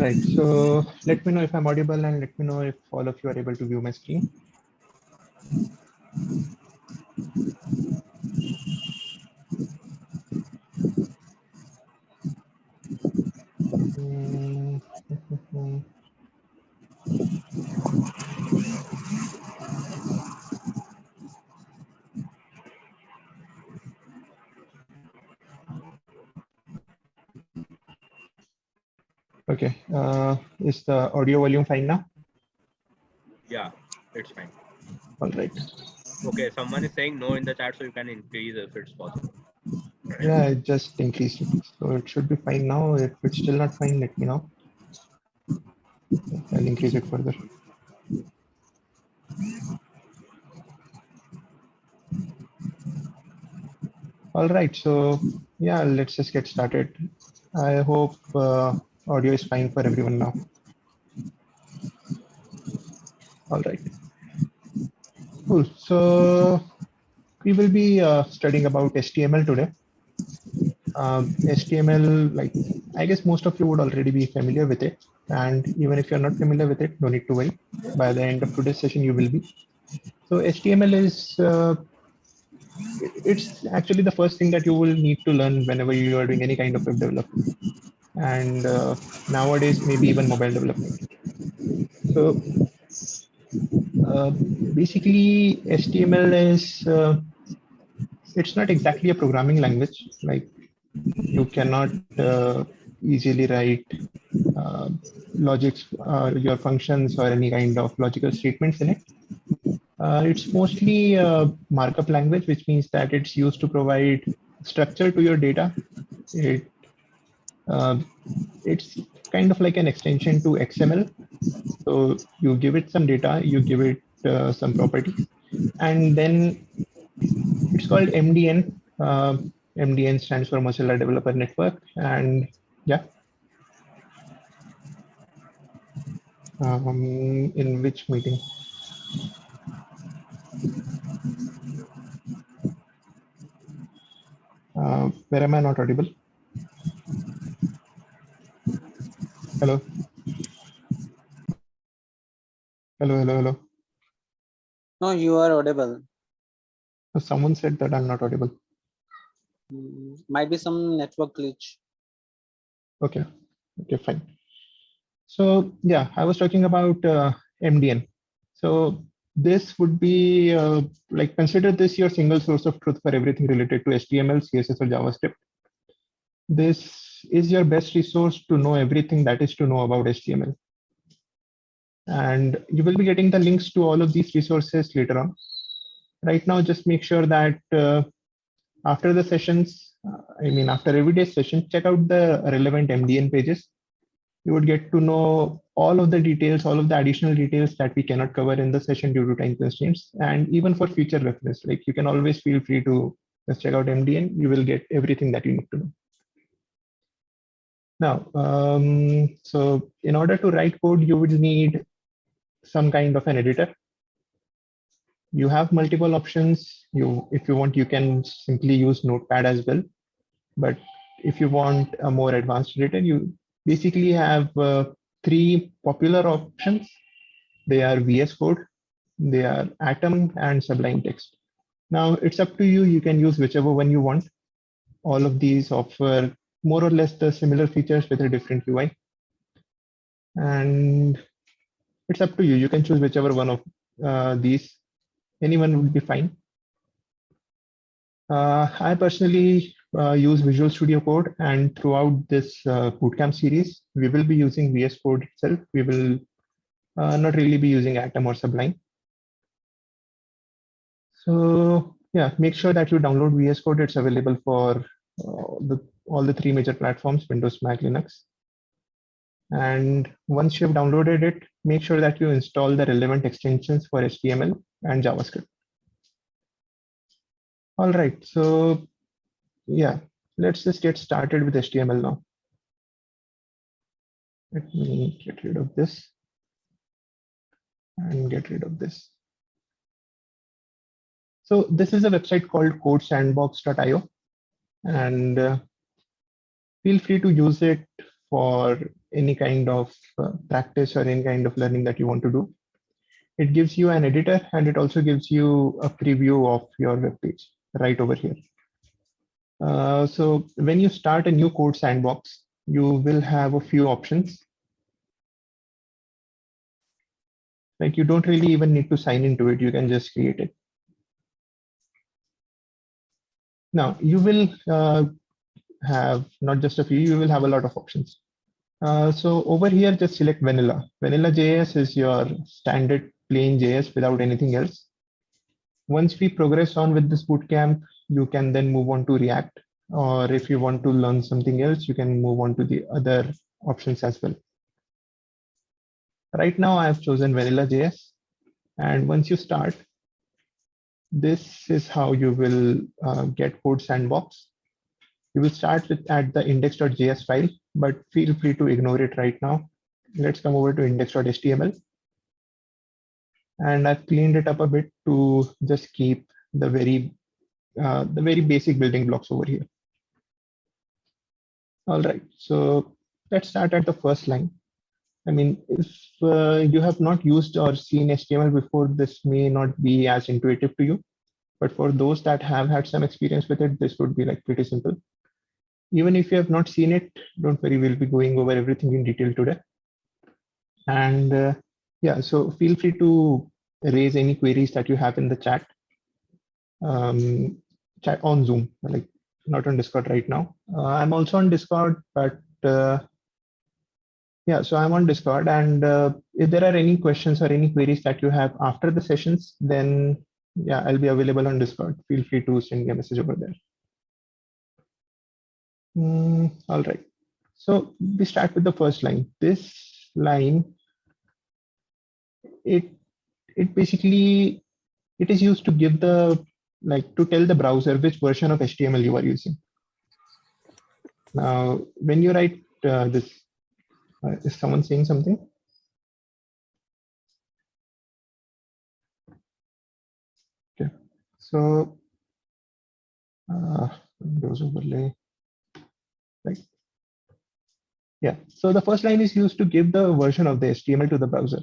right, so let me know if I'm audible and let me know if all of you are able to view my screen. Okay, is the audio volume fine now? Yeah, it's fine. All right. Okay, someone is saying no in the chat, so you can increase if it's possible. Yeah, I just increased it. So it should be fine now. If it's still not fine, let me know. I'll increase it further. All right, so yeah, let's just get started. I hope audio is fine for everyone now. All right. Cool. So we will be studying about HTML today. HTML, like I guess most of you would already be familiar with it. And even if you're not familiar with it, no need to worry. By the end of today's session, you will be. So HTML is, it's actually the first thing that you will need to learn whenever you are doing any kind of web development. And nowadays, maybe even mobile development. So uh, basically, HTML is, it's not exactly a programming language. Like you cannot easily write uh, logics, your functions or any kind of logical statements in it. It's mostly a markup language, which means that it's used to provide structure to your data. It, uh, it's kind of like an extension to XML. So you give it some data, you give it some properties, and then it's called MDN. MDN stands for Mozilla Developer Network, and yeah. In which meeting? Where am I not audible? Hello? Hello, hello, hello. No, you are audible. Someone said that I'm not audible. Might be some network glitch. Okay, okay, fine. So yeah, I was talking about MDN. So this would be like, consider this your single source of truth for everything related to HTML, CSS, or JavaScript. This is your best resource to know everything that is to know about HTML. And you will be getting the links to all of these resources later on. Right now, just make sure that after the sessions, after every day session, check out the relevant MDN pages. You would get to know all of the details, all of the additional details that we cannot cover in the session due to time constraints. And even for future reference, like you can always feel free to just check out MDN. You will get everything that you need to know. Now, so in order to write code, you would need some kind of an editor. You have multiple options. If you want, you can simply use Notepad as well. But if you want a more advanced editor, you basically have three popular options. They are VS Code, they are Atom, and Sublime Text. Now it's up to you. You can use whichever one you want. All of these offer more or less the similar features with a different UI. And it's up to you. You can choose whichever one of these. Anyone would be fine. I personally use Visual Studio Code, and throughout this bootcamp series, we will be using VS Code itself. We will not really be using Atom or Sublime. So yeah, make sure that you download VS Code. It's available for all the three major platforms, Windows, Mac, Linux. And once you've downloaded it, make sure that you install the relevant extensions for HTML and JavaScript. All right, so yeah, let's just get started with HTML now. Let me get rid of this and get rid of this. So this is a website called codesandbox.io, and feel free to use it for any kind of practice or any kind of learning that you want to do. It gives you an editor, and it also gives you a preview of your web page right over here. So when you start a new code sandbox, you will have a few options. Like you don't really even need to sign into it. You can just create it. Now you will have not just a few, you will have a lot of options. So over here, just select vanilla. Vanilla JS is your standard plain JS without anything else. Once we progress on with this bootcamp, you can then move on to React. Or if you want to learn something else, you can move on to the other options as well. Right now, I have chosen vanilla JS. And once you start, this is how you will get Code Sandbox. You will start with at the index.js file, but feel free to ignore it right now. Let's come over to index.html. And I've cleaned it up a bit to just keep the very basic building blocks over here. All right, so let's start at the first line. I mean, if you have not used or seen HTML before, this may not be as intuitive to you. But for those that have had some experience with it, this would be like pretty simple. Even if you have not seen it, don't worry, we'll be going over everything in detail today. And yeah, so feel free to raise any queries that you have in the chat on Zoom, like not on Discord right now. I'm also on Discord, but yeah, so I'm on Discord, and if there are any questions or any queries that you have after the sessions, then yeah, I'll be available on Discord. Feel free to send me a message over there. All right, so we start with the first line. This line, it basically, it is used to give the, like to tell the browser which version of HTML you are using. Now, when you write this, is someone saying something? Okay, so Windows overlay, right? Yeah, so the first line is used to give the version of the HTML to the browser.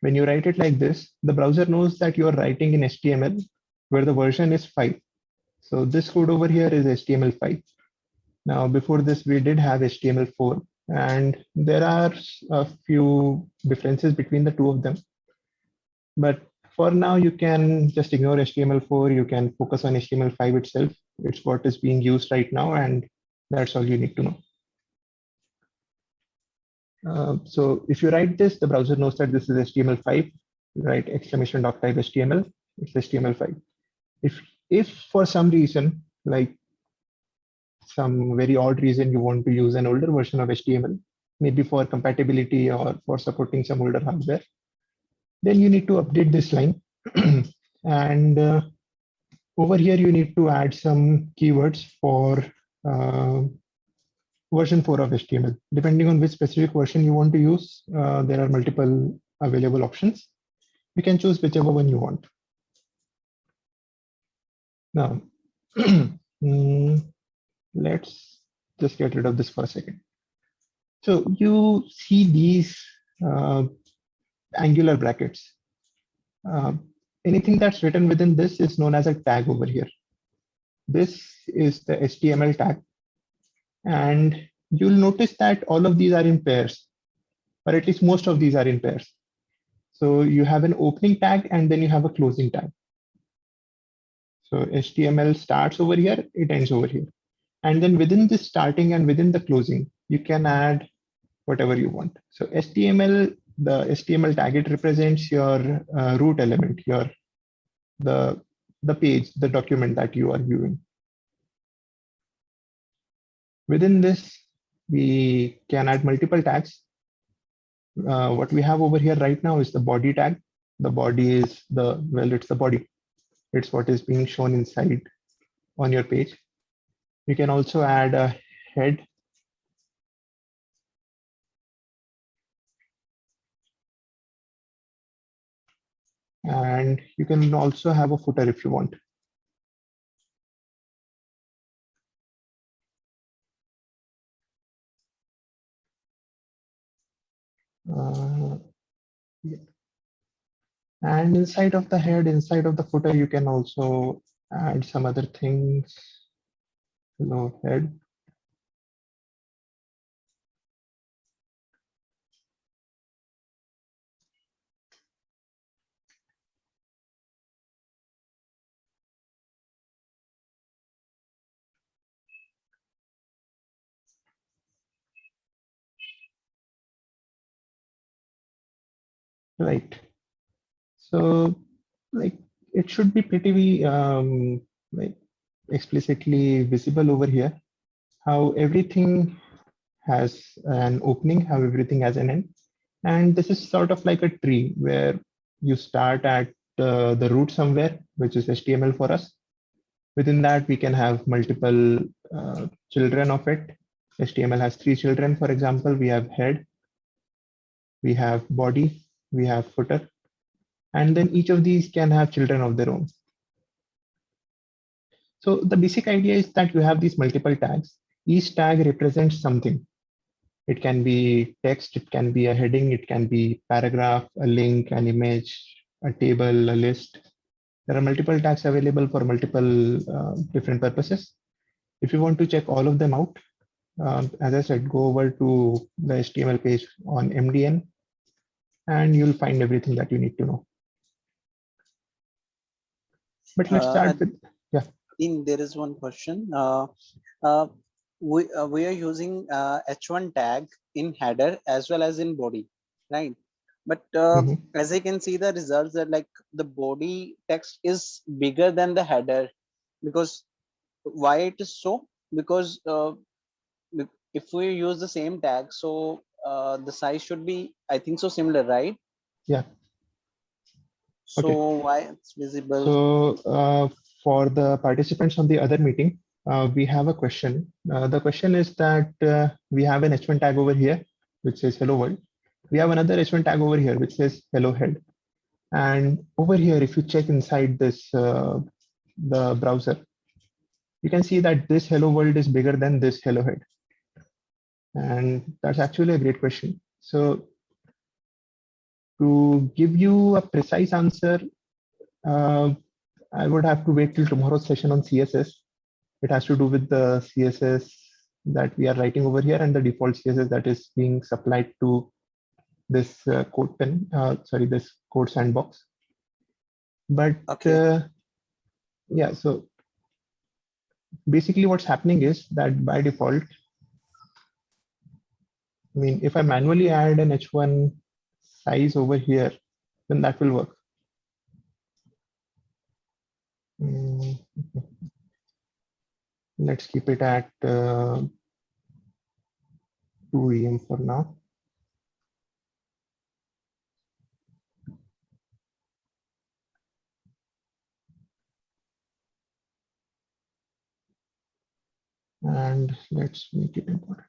When you write it like this, the browser knows that you are writing in HTML where the version is 5. So this code over here is HTML5. Now, before this, we did have HTML4, and there are a few differences between the two of them. But for now, you can just ignore HTML4. You can focus on HTML5 itself. It's what is being used right now, and that's all you need to know. So if you write this, the browser knows that this is HTML5, right? Exclamation.type HTML, it's HTML5. If for some reason, like some very odd reason, you want to use an older version of HTML, maybe for compatibility or for supporting some older hardware, then you need to update this line. And over here, you need to add some keywords for version 4 of HTML. Depending on which specific version you want to use, there are multiple available options. You can choose whichever one you want. Now, let's just get rid of this for a second. So you see these angular brackets. Anything that's written within this is known as a tag over here. This is the HTML tag. And you'll notice that all of these are in pairs, or at least most of these are in pairs. So you have an opening tag and then you have a closing tag. So HTML starts over here, it ends over here. And then within this starting and within the closing, you can add whatever you want. So HTML, the HTML tag, it represents your root element, the page, the document that you are viewing. Within this, we can add multiple tags. What we have over here right now is the body tag. The body is it's the body. It's what is being shown inside on your page. You can also add a head. And you can also have a footer if you want. Yeah. And inside of the head, inside of the footer, you can also add some other things. Hello, head. Right. So, like, it should be pretty like explicitly visible over here. How everything has an opening, how everything has an end. And this is sort of like a tree where you start at the root somewhere, which is HTML for us. Within that, we can have multiple children of it. HTML has 3 children, for example. We have head, we have body, we have footer, and then each of these can have children of their own. So the basic idea is that you have these multiple tags. Each tag represents something. It can be text, it can be a heading, it can be paragraph, a link, an image, a table, a list. There are multiple tags available for multiple different purposes. If you want to check all of them out, as I said, go over to the HTML page on MDN and you'll find everything that you need to know. But let's start with, yeah. There is one question. We are using H1 tag in header as well as in body, right? But as I can see the results that like the body text is bigger than the header, because why it is so? Because if we use the same tag, so the size should be, I think so, similar, right? Yeah. So okay. why it's visible? So for the participants on the other meeting, we have a question. The question is that we have an H1 tag over here, which says hello world. We have another H1 tag over here, which says hello head. And over here, if you check inside this, the browser, you can see that this hello world is bigger than this hello head. And that's actually a great question. So to give you a precise answer, I would have to wait till tomorrow's session on CSS. It has to do with the CSS that we are writing over here and the default CSS that is being supplied to this code pen, this code sandbox. But Okay. Yeah, so basically what's happening is that by default, I mean, if I manually add an H1 size over here, then that will work. Mm, Let's keep it at 2 EM for now. And let's make it important.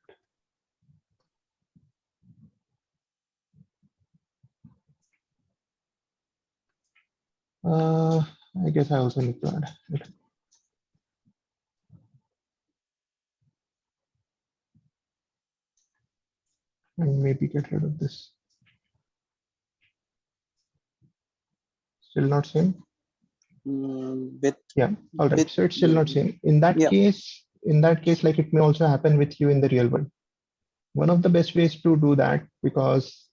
I guess I also need to add it. And maybe get rid of this. Still not same? Yeah, all right. So it's still not same. In that case, like it may also happen with you in the real world. One of the best ways to do that, because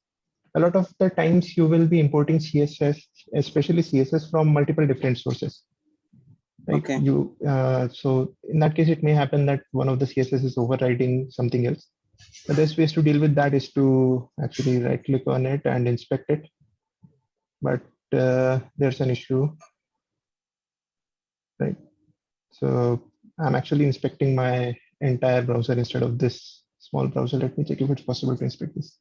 a lot of the times you will be importing CSS, especially CSS from multiple different sources. Right? Okay. So in that case, it may happen that one of the CSS is overriding something else. The best ways to deal with that is to actually right click on it and inspect it. But there's an issue, right? So I'm actually inspecting my entire browser instead of this small browser. Let me check if it's possible to inspect this.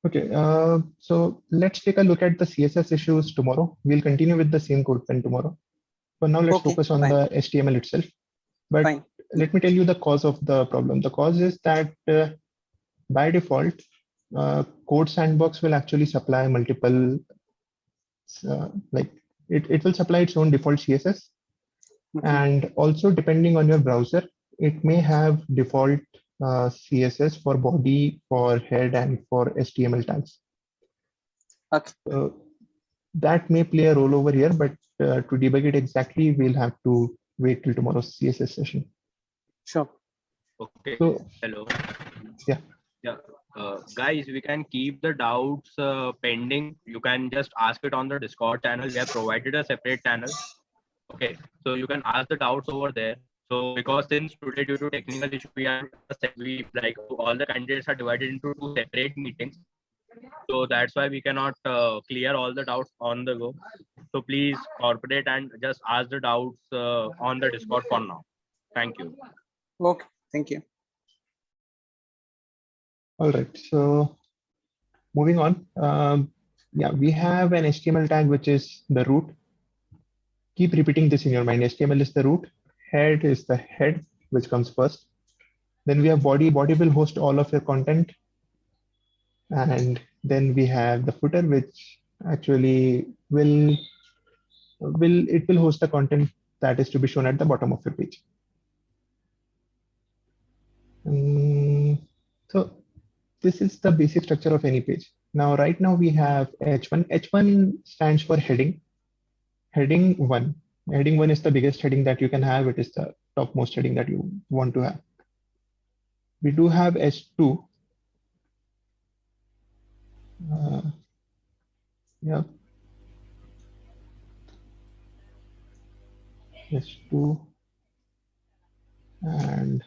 Okay, so let's take a look at the CSS issues tomorrow. We'll continue with the same code pen tomorrow. For now, let's Okay, focus on fine, the HTML itself. But fine. let me tell you the cause of the problem. The cause is that by default, Code Sandbox will actually supply multiple, like it will supply its own default CSS. Mhm. And also depending on your browser, it may have default CSS for body, for head, and for HTML tags. Okay, That may play a role over here, but to debug it exactly, we'll have to wait till tomorrow's CSS session. sure. Okay. So, Hello. yeah. Yeah. Guys, we can keep the doubts pending. You can just ask it on the Discord channel. We have provided a separate channel. Okay. So you can ask the doubts over there. So because since today due to technical issue, we like all the candidates are divided into two separate meetings. So that's why we cannot clear all the doubts on the go. So please cooperate and just ask the doubts on the Discord for now. Thank you. Okay, thank you. All right. So moving on. Yeah, we have an HTML tag, which is the root. Keep repeating this in your mind. HTML is the root. Head is the head, which comes first. Then we have body. Body will host all of your content. And then we have the footer, which actually will host the content that is to be shown at the bottom of your page. So this is the basic structure of any page. Now, right now we have H1. H1 stands for heading. Heading 1. Heading 1 is the biggest heading that you can have. It is the topmost heading that you want to have. We do have H2. Yeah. H2. And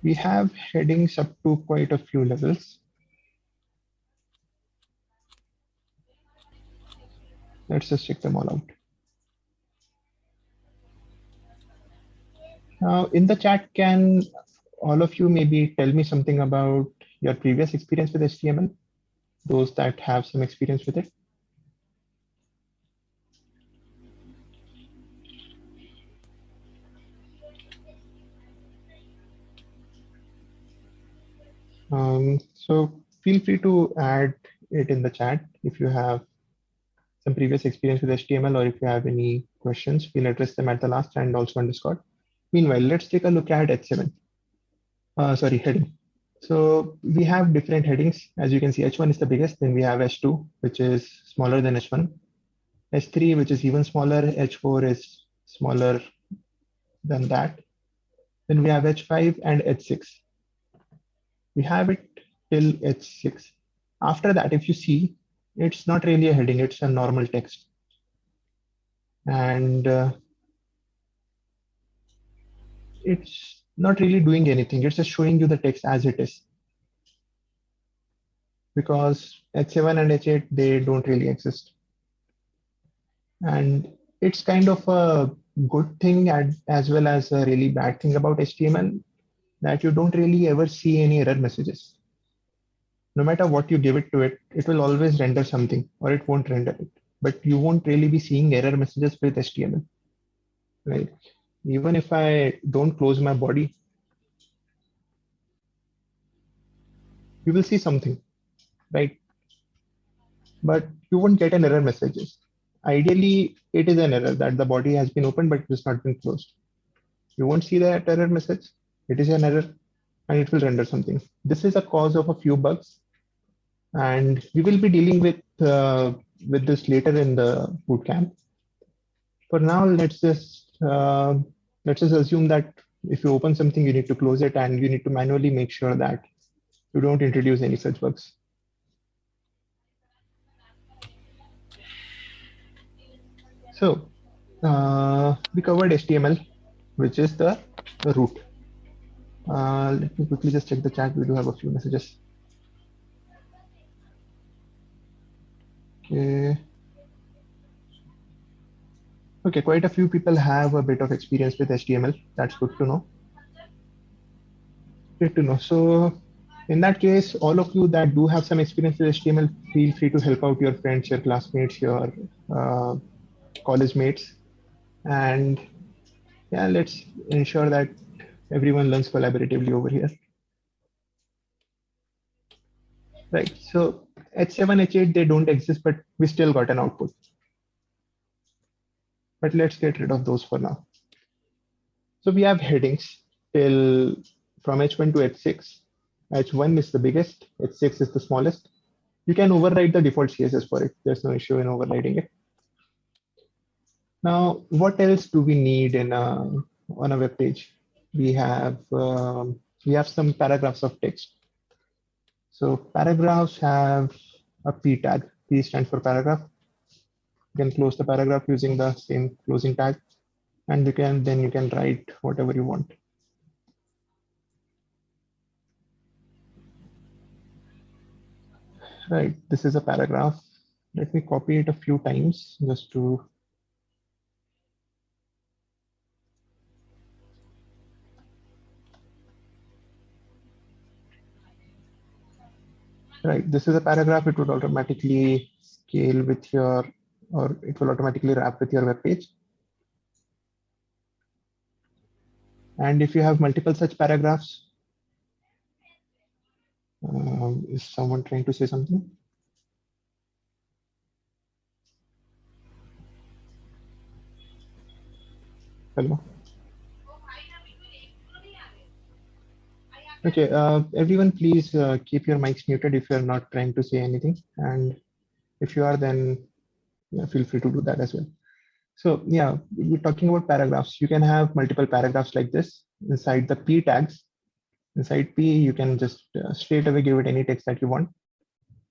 we have headings up to quite a few levels. Let's just check them all out. Now, in the chat, can all of you maybe tell me something about your previous experience with HTML? Those that have some experience with it. So feel free to add it in the chat if you have some previous experience with HTML, or if you have any questions, we'll address them at the last and also on Discord. Meanwhile, let's take a look at H7. Sorry, heading. So we have different headings. As you can see, H1 is the biggest. Then we have H2, which is smaller than H1. H3, which is even smaller. H4 is smaller than that. Then we have H5 and H6. We have it till H6. After that, if you see, it's not really a heading, it's a normal text. And it's not really doing anything. It's just showing you the text as it is. Because H7 and H8, they don't really exist. And it's kind of a good thing as well as a really bad thing about HTML, that you don't really ever see any error messages. No matter what you give it to it, it will always render something, or it won't render it. But you won't really be seeing error messages with HTML. Like, even if I don't close my body, you will see something, right? But you won't get an error messages. Ideally, it is an error that the body has been opened, but it has not been closed. You won't see that error message. It is an error, and it will render something. This is a cause of a few bugs, and we will be dealing with this later in the bootcamp. For now, let's just assume that if you open something, you need to close it, and you need to manually make sure that you don't introduce any such bugs. So we covered HTML, which is the root. Let me quickly just check the chat. We do have a few messages. Okay. Okay, quite a few people have a bit of experience with HTML. That's good to know. Good to know. So in that case, all of you that do have some experience with HTML, feel free to help out your friends, your classmates, your uh, college mates, and yeah, let's ensure that everyone learns collaboratively over here. Right. So H7, H8, they don't exist, but we still got an output. But let's get rid of those for now. So we have headings till from H1 to H6. H1 is the biggest, H6 is the smallest. You can override the default CSS for it. There's no issue in overriding it. Now, what else do we need in on a web page? We have some paragraphs of text. So paragraphs have a p tag. P stands for paragraph. You can close the paragraph using the same closing tag, and you can write whatever you want. Right, this is a paragraph. Let me copy it a few times just to. Right, this is a paragraph. It would automatically scale with your, or it will automatically wrap with your web page. And if you have multiple such paragraphs, is someone trying to say something? Hello. Okay, everyone, please keep your mics muted if you're not trying to say anything. And if you are, then yeah, feel free to do that as well. So yeah, we're talking about paragraphs. You can have multiple paragraphs like this inside the p tags. Inside p, you can just straight away give it any text that you want.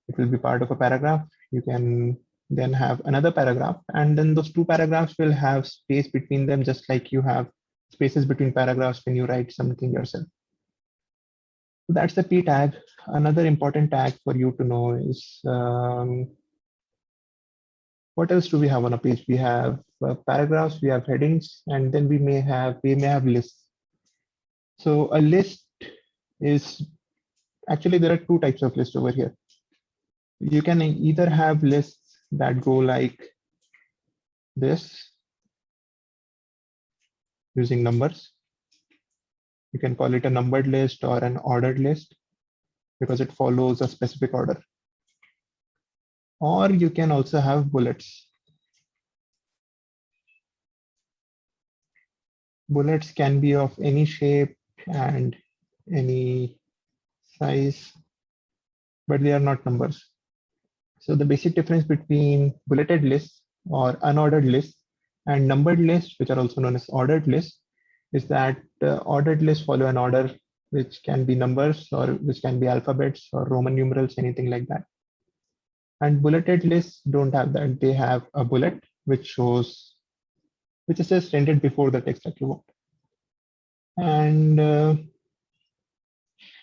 It will be part of a paragraph. You can then have another paragraph, and then those two paragraphs will have space between them, just like you have spaces between paragraphs when you write something yourself. So that's the p tag. Another important tag for you to know is what else do we have on a page? We have paragraphs, we have headings, and then we may have lists. So a list is actually, there are two types of lists over here. You can either have lists that go like this using numbers. You can call it a numbered list or an ordered list because it follows a specific order. Or you can also have bullets. Bullets can be of any shape and any size, but they are not numbers. So the basic difference between bulleted lists or unordered lists and numbered lists, which are also known as ordered lists, is that ordered lists follow an order which can be numbers or which can be alphabets or Roman numerals, anything like that. And bulleted lists don't have that. They have a bullet which is just rendered before the text that you want. And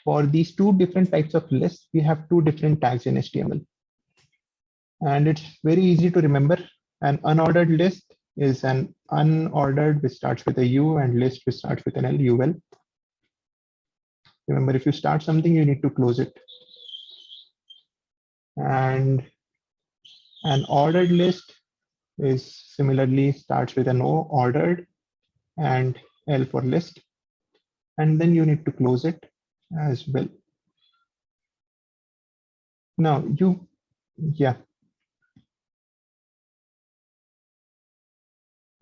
for these two different types of lists, we have two different tags in HTML. And it's very easy to remember. An unordered list is an unordered which starts with a U and list which starts with an L, UL. Remember, if you start something, you need to close it. And an ordered list is similarly starts with an O, ordered, and L for list. And then you need to close it as well. Now yeah,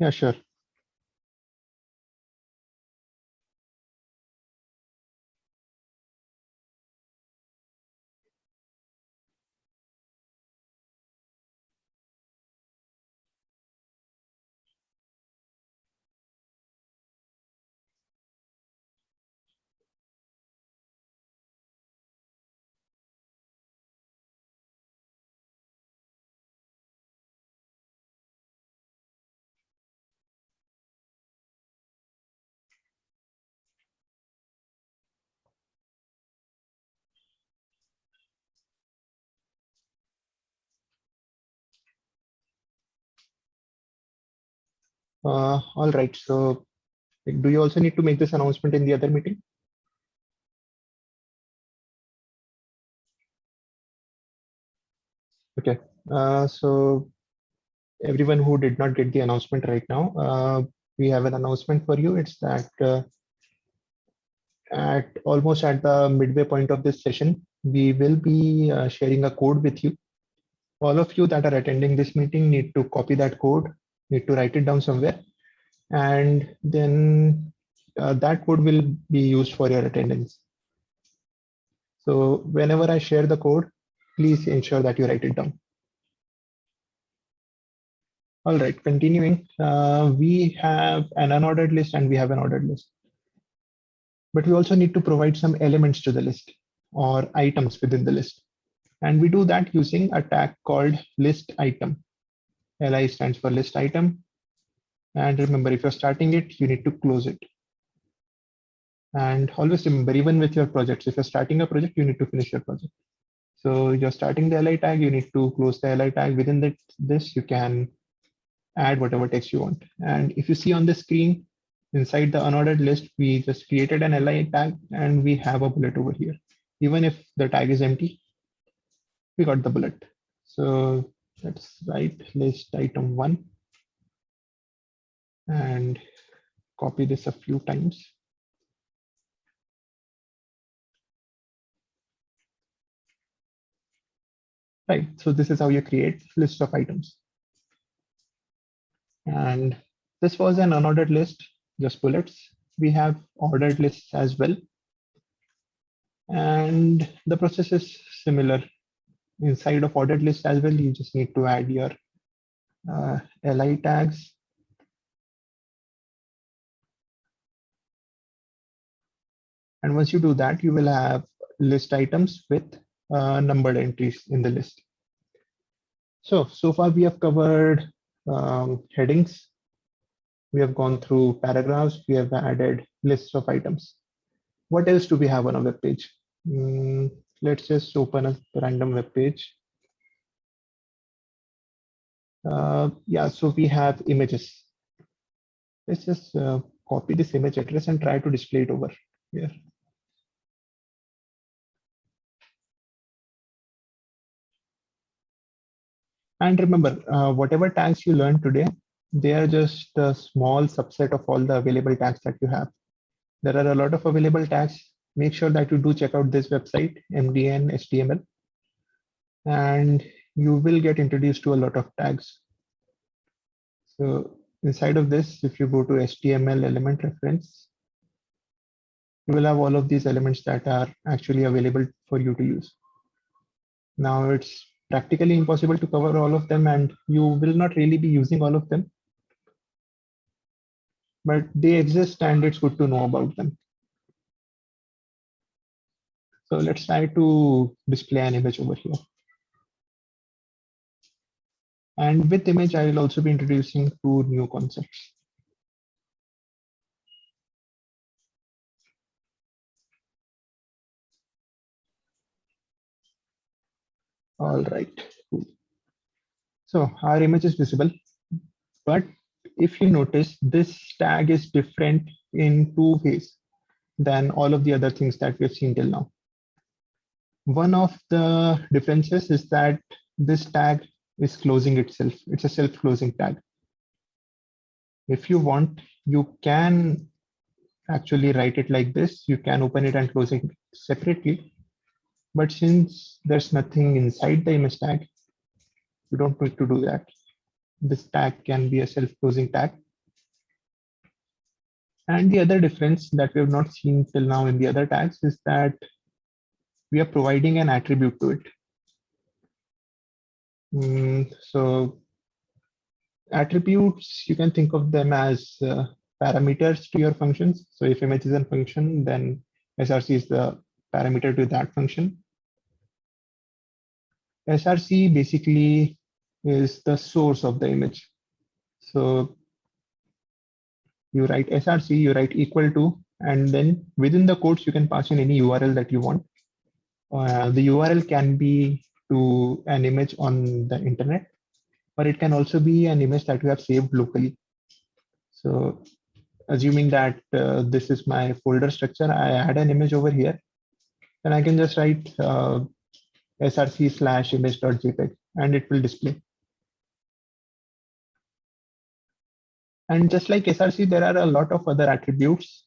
sure. All right. So do you also need to make this announcement in the other meeting? Okay, so everyone who did not get the announcement right now, we have an announcement for you. It's that at almost at the midway point of this session, we will be sharing a code with you. All of you that are attending this meeting need to copy that code, need to write it down somewhere, and then that code will be used for your attendance. So whenever I share the code, please ensure that you write it down. All right, continuing, we have an unordered list and we have an ordered list. But we also need to provide some elements to the list or items within the list. And we do that using a tag called list item. LI stands for list item. And remember, if you're starting it, you need to close it. And always remember, even with your projects, if you're starting a project, you need to finish your project. So you're starting the LI tag, you need to close the LI tag. Within this, you can add whatever text you want. And if you see on the screen, inside the unordered list, we just created an LI tag and we have a bullet over here. Even if the tag is empty, we got the bullet. So let's write list item 1 and copy this a few times. Right, so this is how you create list of items. And this was an unordered list, just bullets. We have ordered lists as well. And the process is similar. Inside of ordered list as well, you just need to add your LI tags. And once you do that, you will have list items with numbered entries in the list. So far we have covered headings. We have gone through paragraphs. We have added lists of items. What else do we have on a web page? Let's just open a random web page. Yeah, so we have images. Let's just copy this image address and try to display it over here. And remember, whatever tags you learned today, they are just a small subset of all the available tags that you have. There are a lot of available tags. Make sure that you do check out this website, MDN HTML, and you will get introduced to a lot of tags. So inside of this, if you go to HTML element reference, you will have all of these elements that are actually available for you to use. Now it's practically impossible to cover all of them, and you will not really be using all of them, but they exist and it's good to know about them. So let's try to display an image over here. And with image, I will also be introducing two new concepts. All right, cool. So our image is visible, but if you notice, this tag is different in two ways than all of the other things that we've seen till now. One of the differences is that this tag is closing itself. It's a self-closing tag. If you want, you can actually write it like this. You can open it and close it separately. But since there's nothing inside the image tag, you don't need to do that. This tag can be a self-closing tag. And the other difference that we have not seen till now in the other tags is that we are providing an attribute to it. So attributes, you can think of them as parameters to your functions. So if image is a function, then SRC is the parameter to that function. SRC basically is the source of the image. So you write SRC, you write equal to, and then within the quotes, you can pass in any URL that you want. The URL can be to an image on the internet, or it can also be an image that you have saved locally. So assuming that this is my folder structure, I add an image over here, then I can just write src/image.jpg, and it will display. And just like src, there are a lot of other attributes,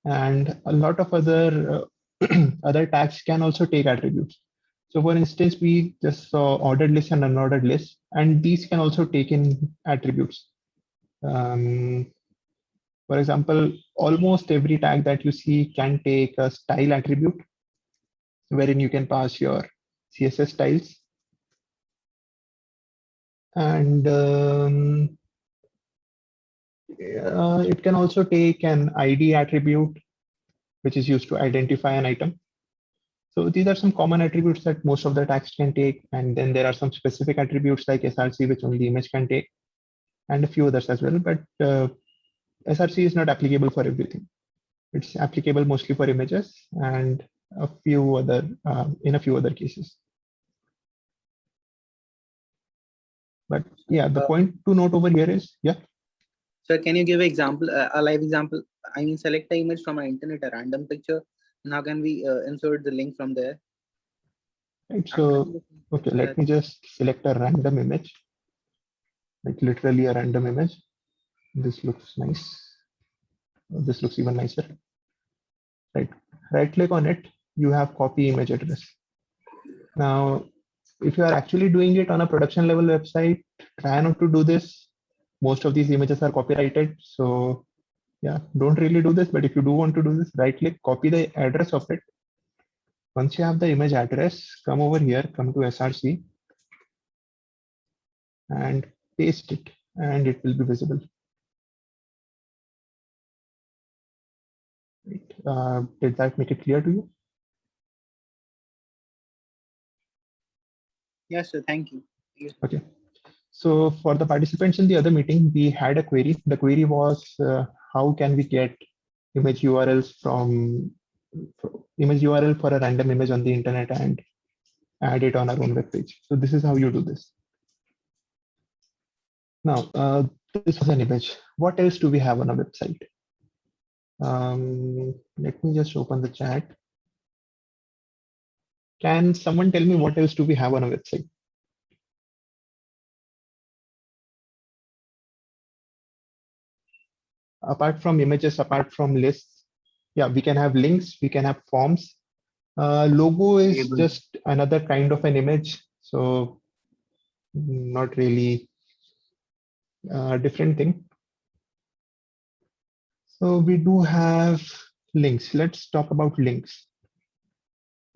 and a lot of other other tags can also take attributes. So for instance, we just saw ordered list and unordered list, and these can also take in attributes. For example, almost every tag that you see can take a style attribute, wherein you can pass your CSS styles. And it can also take an ID attribute, which is used to identify an item. So these are some common attributes that most of the tags can take. And then there are some specific attributes like SRC, which only image can take, and a few others as well. But SRC is not applicable for everything. It's applicable mostly for images and a few other in a few other cases. But yeah, the point to note over here is, yeah. So can you give an example, a live example? I mean, select the image from an internet, a random picture, and how can we insert the link from there? Right. So, okay, let me just select a random image, like literally a random image. This looks nice. This looks even nicer. Right click on it, you have copy image address. Now, if you are actually doing it on a production level website, try not to do this. Most of these images are copyrighted. So yeah, don't really do this. But if you do want to do this, right click, copy the address of it. Once you have the image address, come over here, come to SRC and paste it, and it will be visible. Did that make it clear to you? Yes, sir. Thank you. Okay. So for the participants in the other meeting, we had a query. The query was, how can we get image URLs from image URL for a random image on the internet and add it on our own web page. So this is how you do this. Now, this was an image. What else do we have on a website? Let me just open the chat. Can someone tell me what else do we have on a website? Apart from images, apart from lists, yeah, we can have links, we can have forms. Logo is just another kind of an image, so not really a different thing. So we do have links. Let's talk about links.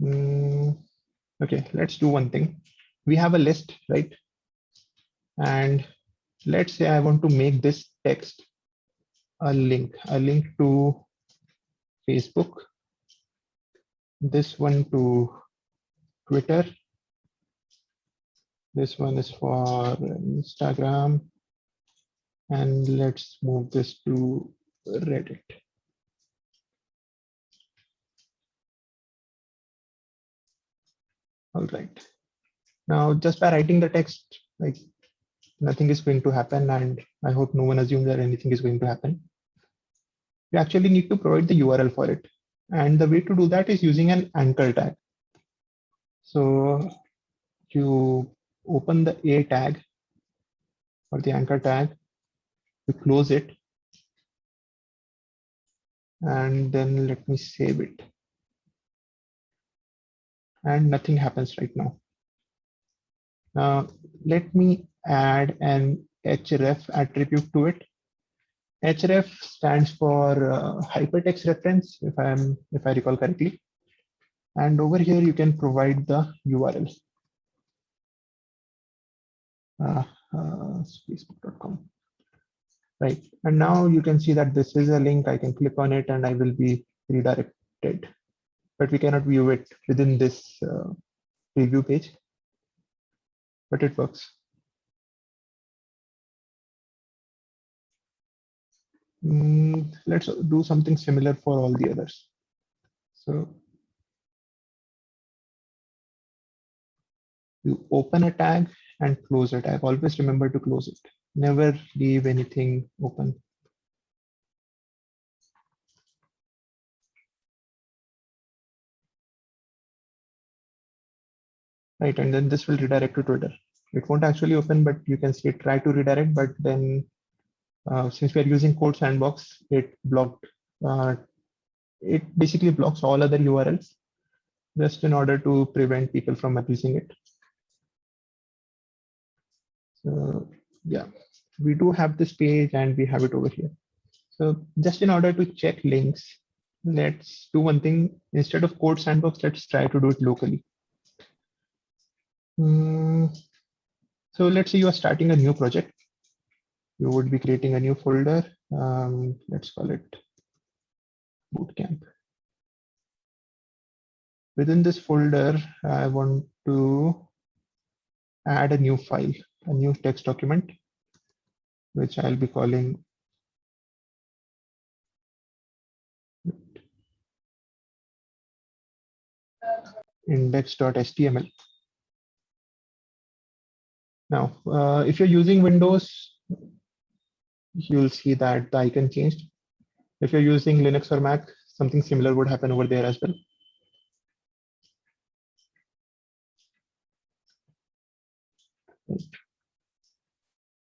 Okay, let's do one thing. We have a list, right? And let's say I want to make this text a link to Facebook, this one to Twitter, this one is for Instagram, and let's move this to Reddit. All right. Now, just by writing the text, like nothing is going to happen, and I hope no one assumes that anything is going to happen. You actually need to provide the URL for it. And the way to do that is using an anchor tag. So you open the A tag or the anchor tag, you close it, and then let me save it. And nothing happens right now. Now, let me add an href attribute to it. Href stands for hypertext reference, if I recall correctly. And over here, you can provide the URL. Facebook.com. Right. And now you can see that this is a link. I can click on it and I will be redirected. But we cannot view it within this preview page. But it works. Let's do something similar for all the others. So you open a tag and close a tag. Always remember to close it. Never leave anything open. right? And then this will redirect to Twitter. It won't actually open, but you can say try to redirect, but then since we are using Code Sandbox, it blocked. It basically blocks all other URLs just in order to prevent people from abusing it. So yeah, we do have this page and we have it over here. So just in order to check links, let's do one thing. Instead of Code Sandbox, let's try to do it locally. So let's say you are starting a new project. You would be creating a new folder. Let's call it Bootcamp. Within this folder, I want to add a new file, a new text document, which I'll be calling index.html. Now, if you're using Windows, you'll see that the icon changed. If you're using Linux or Mac, something similar would happen over there as well.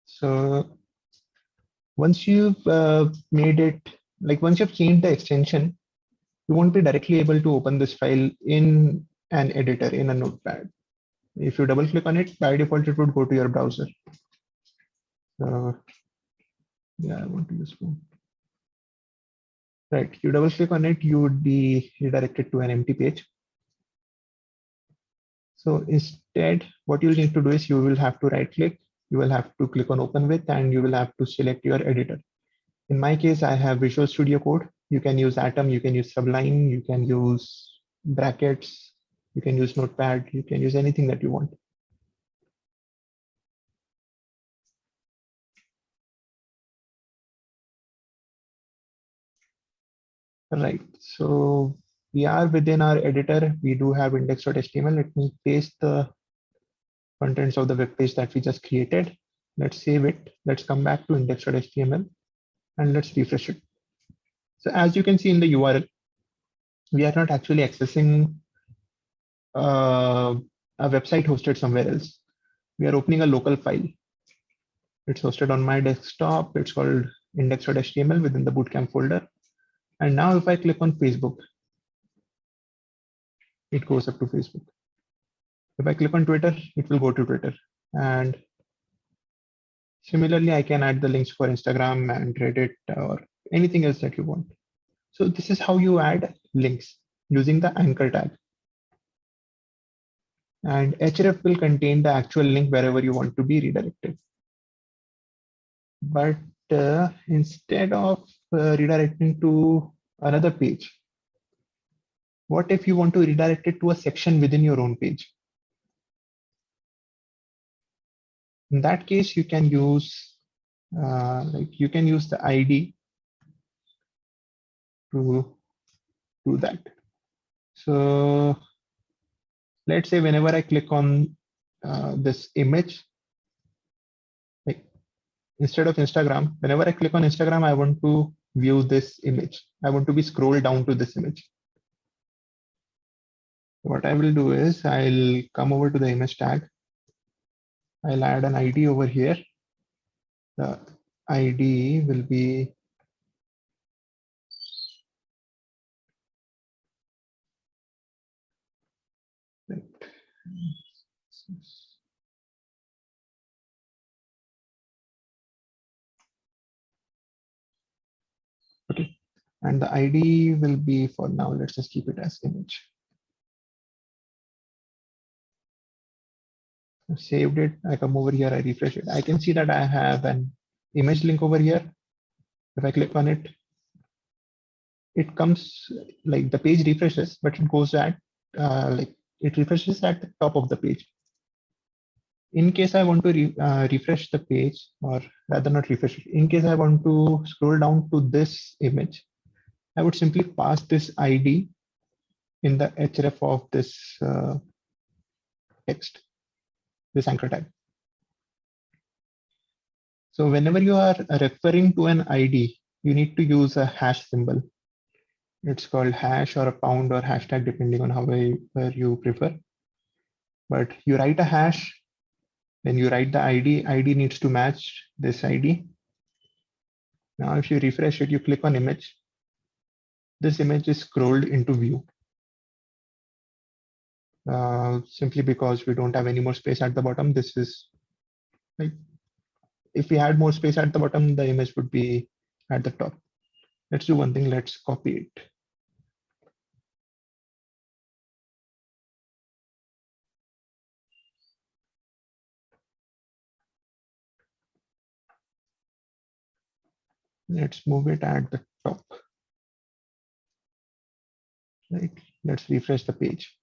So once you've made it, like once you've changed the extension, you won't be directly able to open this file in an editor, in a notepad. If you double click on it, by default, it would go to your browser. So yeah, I want to use one. Right, you double click on it, you would be redirected to an empty page. So instead, what you'll need to do is you will have to right click, you will have to click on open with, and you will have to select your editor. In my case, I have Visual Studio Code. You can use Atom, you can use Sublime, you can use brackets, you can use Notepad, you can use anything that you want. Right, so we are within our editor. We do have index.html. Let me paste the contents of the web page that we just created. Let's save it. Let's come back to index.html and let's refresh it. So as you can see in the URL, we are not actually accessing a website hosted somewhere else. We are opening a local file. It's hosted on my desktop. It's called index.html within the Bootcamp folder. And now if I click on Facebook, it goes up to Facebook. If I click on Twitter, it will go to Twitter. And similarly, I can add the links for Instagram and Reddit or anything else that you want. So this is how you add links using the anchor tag. And href will contain the actual link wherever you want to be redirected. But instead of redirecting to another page, what if you want to redirect it to a section within your own page? In that case, you can use the ID to do that. So let's say whenever I click on this image, like instead of Instagram, whenever I click on Instagram, I want to view this image. I want to be scrolled down to this image. What I will do is I'll come over to the image tag. I'll add an ID over here. The ID will be okay, and the ID will be, for now, let's just keep it as image. I've saved it. I come over here, I refresh it. I can see that I have an image link over here. If I click on it, it comes like the page refreshes, but it goes at it refreshes at the top of the page. In case I want to refresh the page, or rather not refresh it, in case I want to scroll down to this image, I would simply pass this ID in the href of this text, this anchor tag. So whenever you are referring to an ID, you need to use a hash symbol. It's called hash or a pound or hashtag, depending on however you prefer. but you write a hash, then you write the ID needs to match this ID. Now, if you refresh it, you click on image, this image is scrolled into view. Simply because we don't have any more space at the bottom. This is like, if we had more space at the bottom, the image would be at the top. Let's do one thing, let's copy it. Let's move it at the top. Right, let's refresh the page.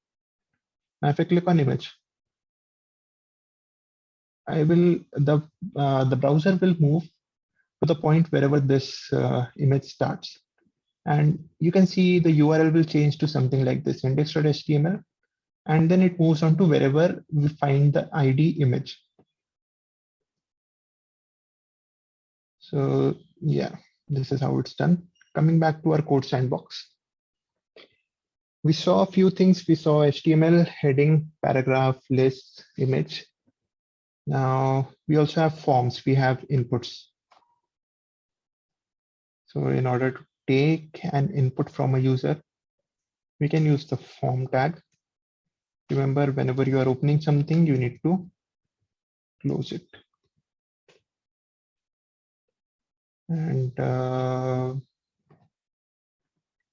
Now, if I click on image, the browser will move to the point wherever this image starts. And you can see the URL will change to something like this, index.html, and then it moves on to wherever we find the ID image. So yeah, this is how it's done. Coming back to our code sandbox. We saw a few things. We saw HTML, heading, paragraph, list, image. Now we also have forms, we have inputs. So in order to take an input from a user, we can use the form tag. Remember, whenever you are opening something, you need to close it. And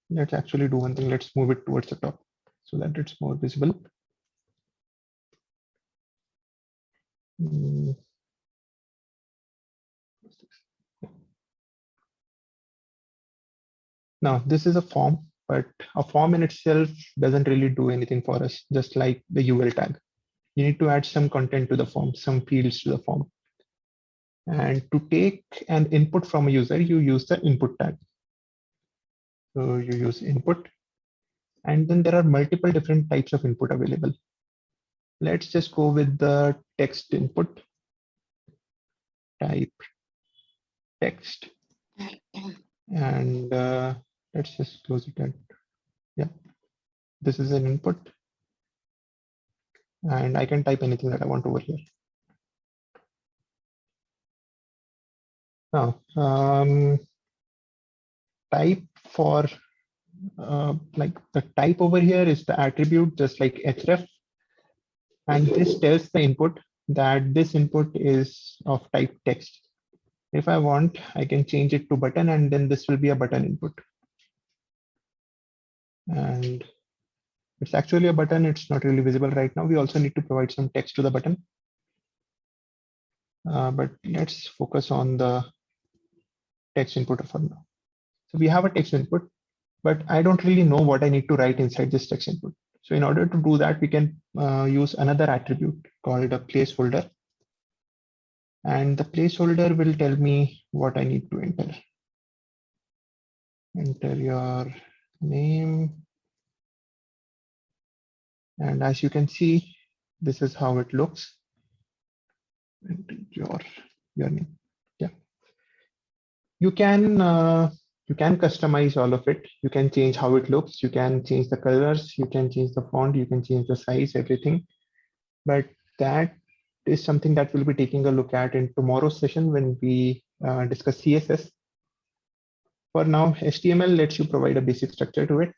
let's actually do one thing. Let's move it towards the top so that it's more visible. Now, this is a form, but a form in itself doesn't really do anything for us, just like the UL tag. You need to add some content to the form, some fields to the form. And to take an input from a user, you use the input tag. So you use input, and then there are multiple different types of input available. Let's just go with the text input. Type text. And let's just close it at, yeah. This is an input. And I can type anything that I want over here. Now, type for like the type over here is the attribute, just like href. And this tells the input that this input is of type text. If I want, I can change it to button, and then this will be a button input. And it's actually a button. It's not really visible right now. We also need to provide some text to the button. But let's focus on the text input for now. So we have a text input, but I don't really know what I need to write inside this text input. So in order to do that, we can use another attribute called a placeholder. And the placeholder will tell me what I need to enter. Enter your name. And as you can see, this is how it looks. Enter your name. Yeah. You can customize all of it. You can change how it looks. You can change the colors. You can change the font. You can change the size, everything. But that is something that we'll be taking a look at in tomorrow's session when we discuss CSS. For now, HTML lets you provide a basic structure to it,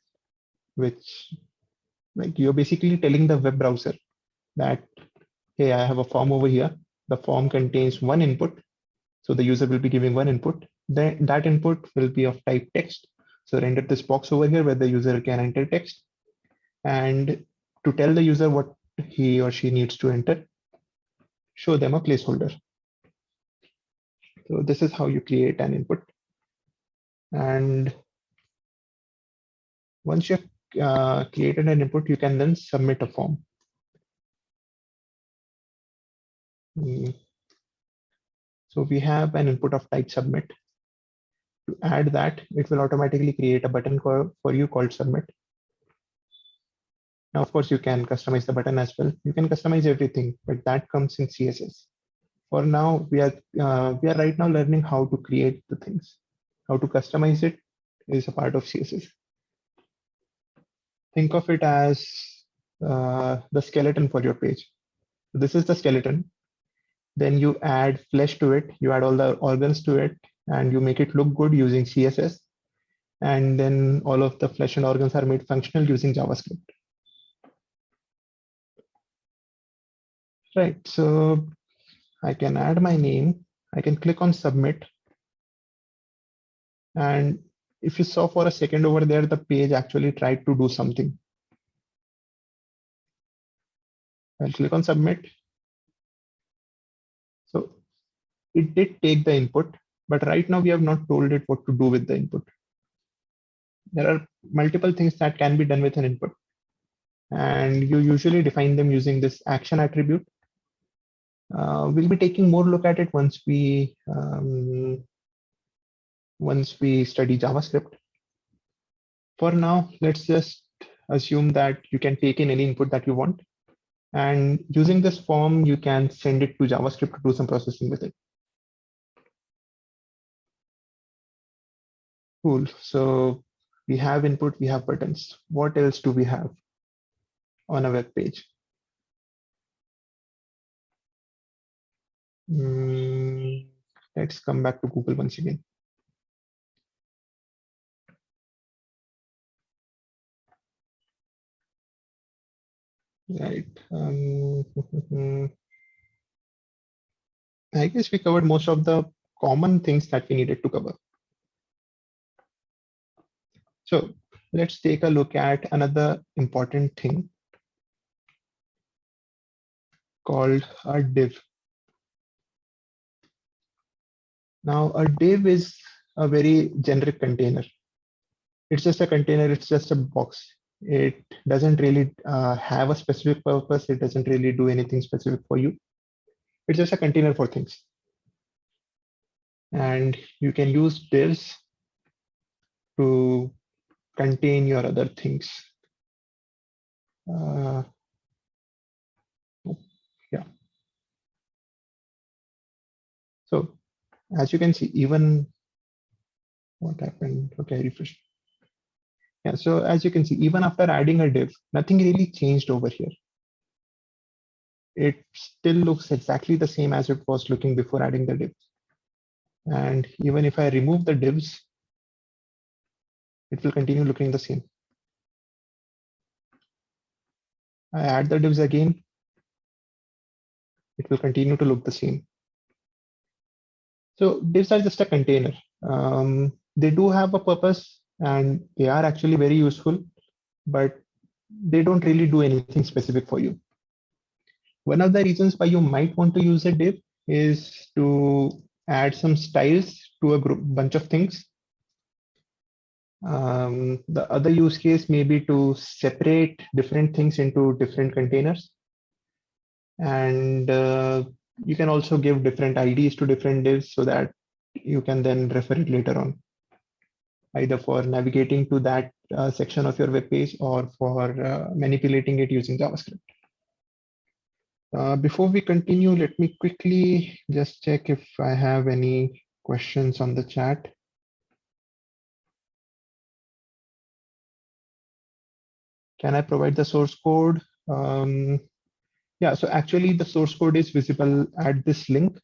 which like you're basically telling the web browser that, hey, I have a form over here. The form contains one input. So the user will be giving one input. Then that input will be of type text. So render this box over here where the user can enter text. And to tell the user what he or she needs to enter, show them a placeholder. So this is how you create an input. And once you've created an input, you can then submit a form. So we have an input of type submit. To add that, it will automatically create a button for you called submit. Now, of course, you can customize the button as well. You can customize everything, but that comes in CSS. For now, we are right now learning how to create the things. How to customize it is a part of CSS. Think of it as the skeleton for your page. This is the skeleton. Then you add flesh to it, you add all the organs to it, and you make it look good using CSS. And then all of the flesh and organs are made functional using JavaScript. Right, so I can add my name, I can click on submit. And if you saw for a second over there, the page actually tried to do something. I'll click on submit. So it did take the input, but right now we have not told it what to do with the input. There are multiple things that can be done with an input, and you usually define them using this action attribute. We'll be taking more look at it once we study JavaScript. For now, let's just assume that you can take in any input that you want. And using this form, you can send it to JavaScript to do some processing with it. Cool. So we have input, we have buttons. What else do we have on a web page? Let's come back to Google once again. Right. I guess we covered most of the common things that we needed to cover. So let's take a look at another important thing called a div. Now, a div is a very generic container. It's just a container, it's just a box. It doesn't really have a specific purpose. It doesn't really do anything specific for you. It's just a container for things. And you can use divs to contain your other things. Yeah. So as you can see, even what happened? Okay, refresh. Yeah, so as you can see, even after adding a div, nothing really changed over here. It still looks exactly the same as it was looking before adding the div. And even if I remove the divs, it will continue looking the same. I add the divs again, it will continue to look the same. So divs are just a container. They do have a purpose and they are actually very useful, but they don't really do anything specific for you. One of the reasons why you might want to use a div is to add some styles to a bunch of things. The other use case may be to separate different things into different containers. And you can also give different IDs to different divs so that you can then refer it later on, either for navigating to that section of your web page or for manipulating it using JavaScript. Before we continue, let me quickly just check if I have any questions on the chat. Can I provide the source code? Yeah, so actually the source code is visible at this link.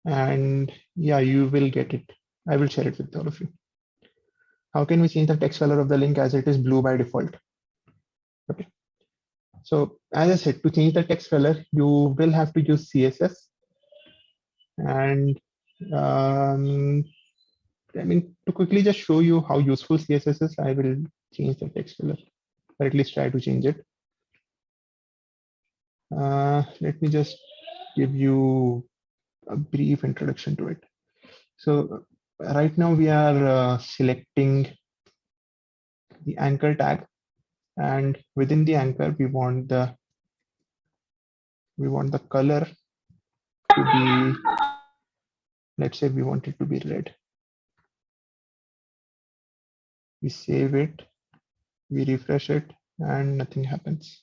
And yeah, you will get it. I will share it with all of you. How can we change the text color of the link as it is blue by default? Okay. So as I said, to change the text color, you will have to use CSS. And I mean, to quickly just show you how useful CSS is, I will change the text color, or at least try to change it. Let me just give you a brief introduction to it. So right now we are selecting the anchor tag, and within the anchor we want the color to be, let's say we want it to be red. We save it, we refresh it, and nothing happens.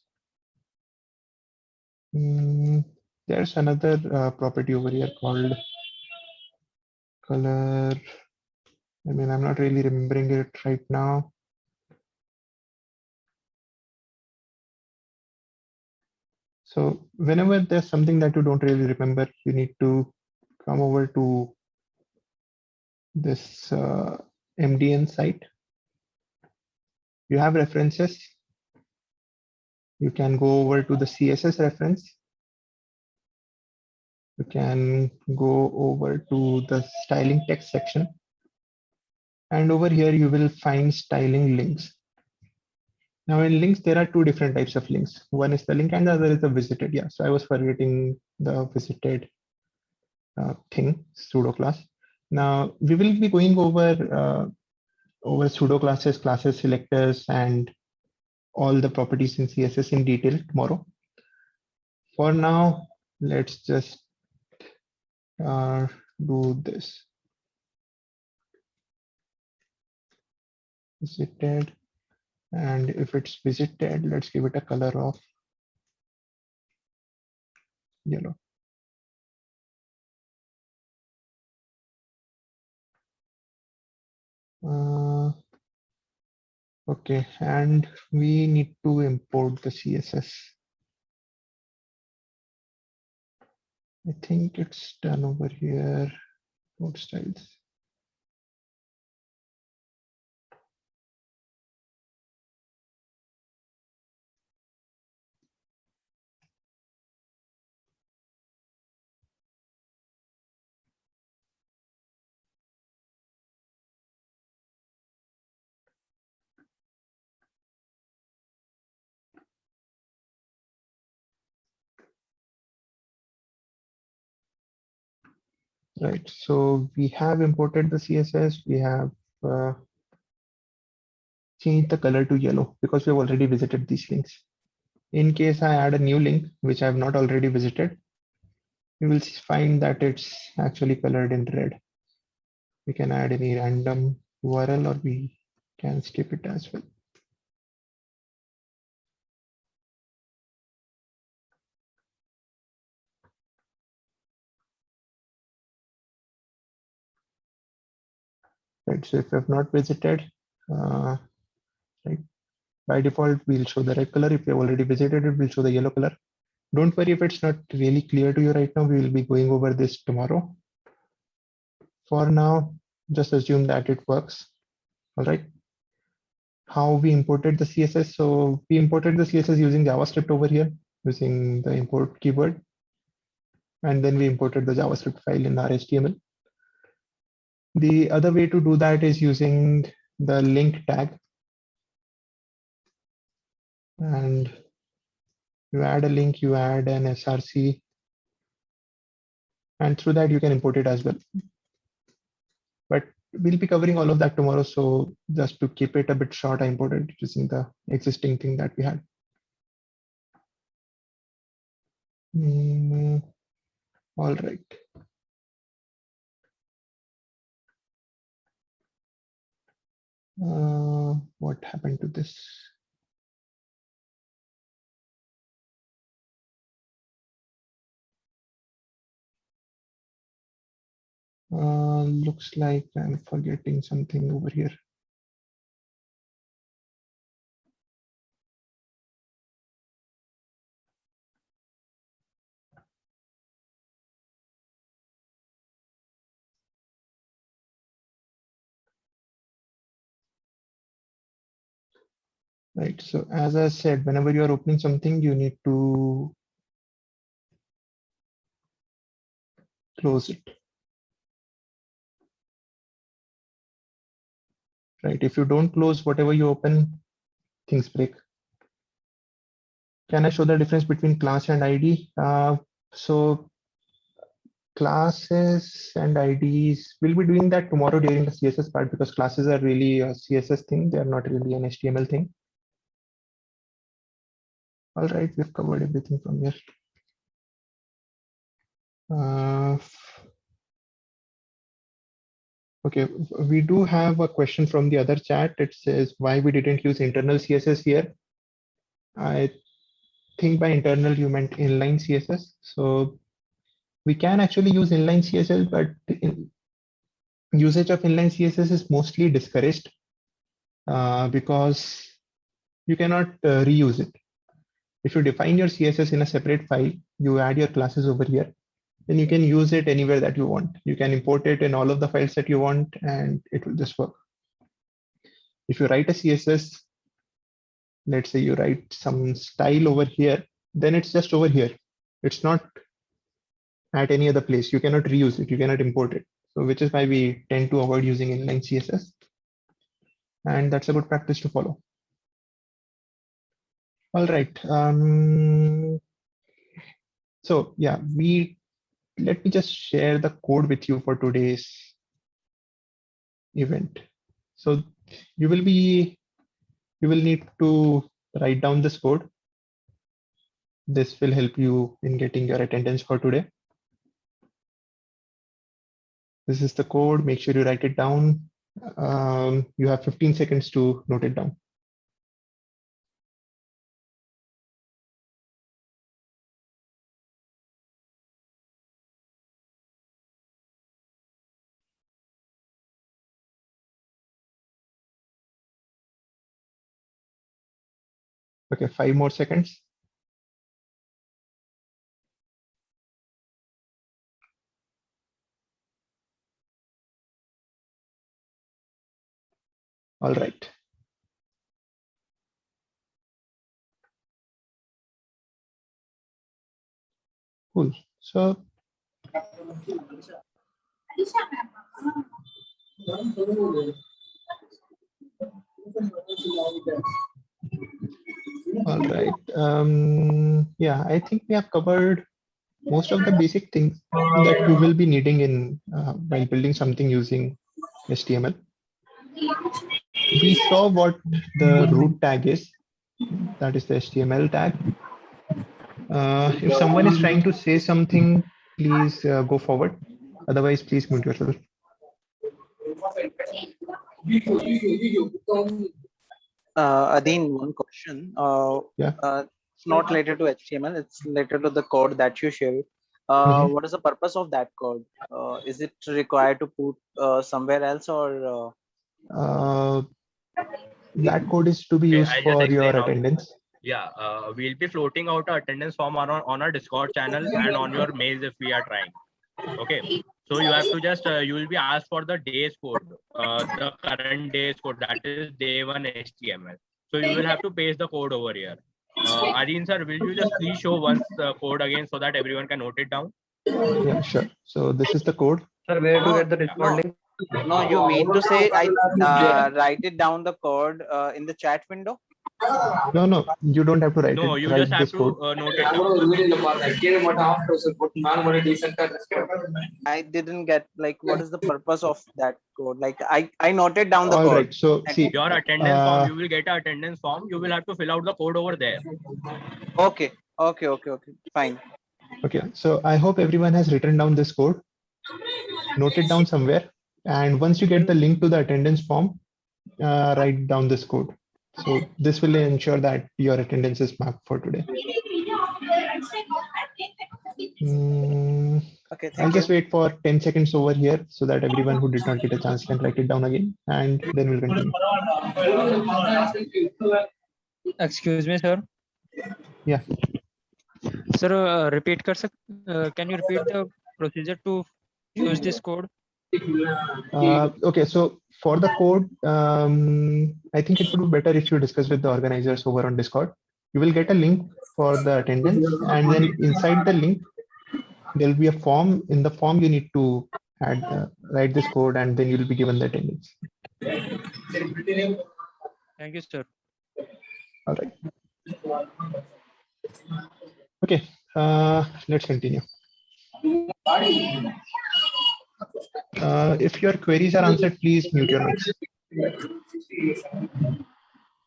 There's another property over here called color. I mean, I'm not really remembering it right now. So whenever there's something that you don't really remember, you need to come over to this MDN site. You have references. You can go over to the CSS reference. You can go over to the styling text section. And over here, you will find styling links. Now in links, there are two different types of links. One is the link and the other is the visited. Yeah, so I was forgetting the visited thing, pseudo class. Now we will be going over pseudo classes, classes, selectors, and all the properties in CSS in detail tomorrow. For now, let's just do this. Visited, and if it's visited, let's give it a color of yellow. Okay, and we need to import the CSS. I think it's done over here. Import styles. Right, so we have imported the CSS. We have changed the color to yellow because we have already visited these links. In case I add a new link, which I have not already visited, you will find that it's actually colored in red. We can add any random URL or we can skip it as well. Right, so if you have not visited, right, by default, we'll show the red color. If you have already visited it, we'll show the yellow color. Don't worry if it's not really clear to you right now. We will be going over this tomorrow. For now, just assume that it works. All right. How we imported the CSS. So we imported the CSS using JavaScript over here, using the import keyword. And then we imported the JavaScript file in our HTML. The other way to do that is using the link tag. And you add a link, you add an SRC, and through that you can import it as well. But we'll be covering all of that tomorrow. So just to keep it a bit short, I imported using the existing thing that we had. All right. What happened to this? Looks like I'm forgetting something over here. Right, so as I said, whenever you are opening something, you need to close it. Right, if you don't close whatever you open, things break. Can I show the difference between class and ID? So classes and IDs, we'll be doing that tomorrow during the CSS part because classes are really a CSS thing. They're not really an HTML thing. All right, we've covered everything from here. Okay, we do have a question from the other chat. It says why we didn't use internal CSS here. I think by internal you meant inline CSS. So we can actually use inline CSS, but usage of inline CSS is mostly discouraged because you cannot reuse it. If you define your CSS in a separate file, you add your classes over here, then you can use it anywhere that you want. You can import it in all of the files that you want, and it will just work. If you write a CSS, let's say you write some style over here, then it's just over here. It's not at any other place. You cannot reuse it. You cannot import it. So which is why we tend to avoid using inline CSS. And that's a good practice to follow. All right. So yeah, let me just share the code with you for today's event. So you will need to write down this code. This will help you in getting your attendance for today. This is the code. Make sure you write it down. You have 15 seconds to note it down. Okay, 5 more seconds. All right. Cool. So all right. Yeah, I think we have covered most of the basic things that you will be needing in while building something using HTML. We saw what the root tag is. That is the HTML tag. If someone is trying to say something, please go forward. Otherwise, please mute yourself. Adin, one question. Yeah. It's not related to HTML. It's related to the code that you shared. What is the purpose of that code? Is it required to put somewhere else, or that code is to be used I'll just for your explain how. attendance? Yeah, we'll be floating out an attendance form on our Discord channel and on your mails if we are trying. Okay, so you have to just you will be asked for the day's code, the current day's code, that is day 1 HTML. So you will have to paste the code over here. Adin sir, will you just please show once the code again so that everyone can note it down? Yeah, sure. So this is the code. Sir, where to get the Discord link? no? You mean to say I write it down the code in the chat window? No, you don't have to write No, it. you Write just have this to code. note it down. I didn't get, like, what is the purpose of that code? Like, I noted down the All code. right. So see, Your attendance form, you will get an attendance form. You will have to fill out the code over there. Okay, fine. okay. So I hope everyone has written down this code. Note it down somewhere. And once you get the link to the attendance form, write down this code. So this will ensure that your attendance is mapped for today. Okay, I'll thank just you. wait for 10 seconds over here so that everyone who did not get a chance can write it down again, and then we'll continue. Excuse me, sir. Yeah. Sir, repeat. Can you repeat the procedure to use this code? Okay, so for the code, I think it would be better if you discuss with the organizers over on Discord. You will get a link for the attendance, and then inside the link, there will be a form. In the form, you need to write this code, and then you will be given the attendance. Thank you, sir. All right. Okay, let's continue. If your queries are answered, please mute your mics.